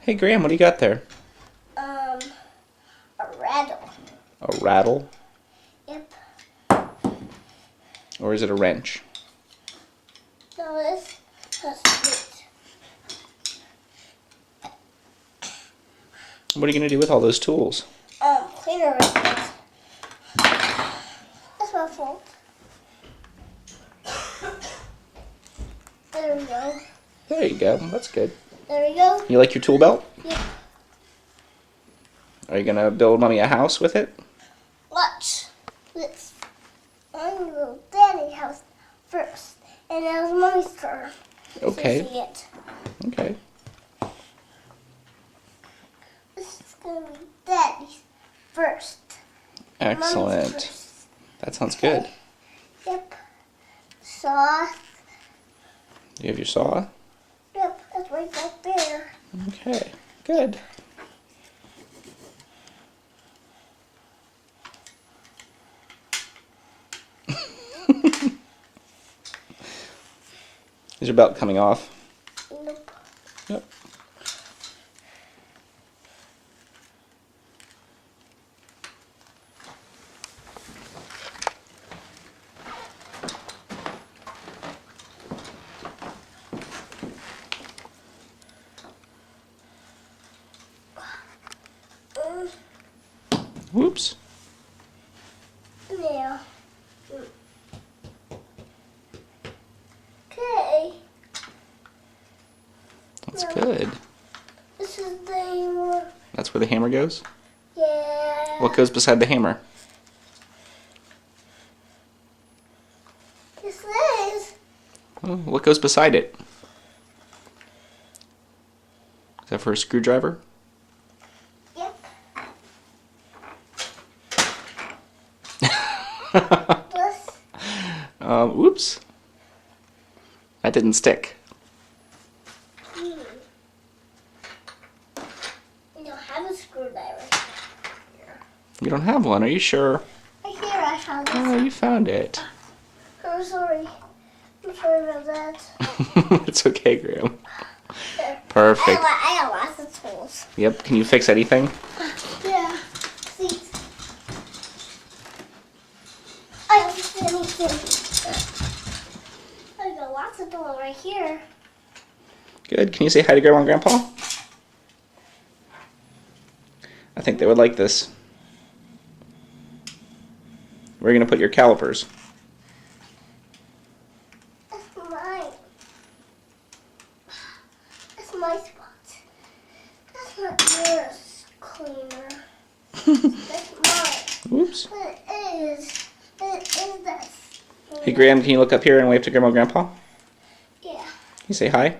Hey Graham, what do you got there? A rattle. A rattle? Yep. Or is it a wrench? No, this has meat. What are you going to do with all those tools? Cleaner with it. That's my fault. There we go. There you go. That's good. There we go. You like your tool belt? Yep. Are you going to build Mommy a house with it? Watch this. I'm gonna go to Daddy's house first, and then it's Mommy's turn. Okay. To see it. Okay. This is gonna be Daddy's first. Mommy's Excellent. first. That sounds good. Yep. Sauce. You have your saw? Yep, that's right back there. Okay. Good. Is your belt coming off? Nope. Yep. Whoops. Yeah. Okay. That's good. This is the hammer. That's where the hammer goes? Yeah. What goes beside the hammer? This is. Oh, what goes beside it? Is that for a screwdriver? Yep. This. Whoops. That didn't stick. You don't have a screwdriver here. You don't have one, are you sure? Right here I have this. Oh, you found it. I'm sorry. I'm sorry about that. It's okay, Graham. There. Perfect. I got lots of tools. Yep, can you fix anything? Yeah. See? I don't see anything. I got lots of tools right here. Good. Can you say hi to Grandma and Grandpa? I think they would like this. Where are you going to put your calipers? That's mine. That's my spot. That's not yours, cleaner. That's mine. Oops. But it is this. Hey, Graham, can you look up here and wave to Grandma and Grandpa? Yeah. Can you say hi?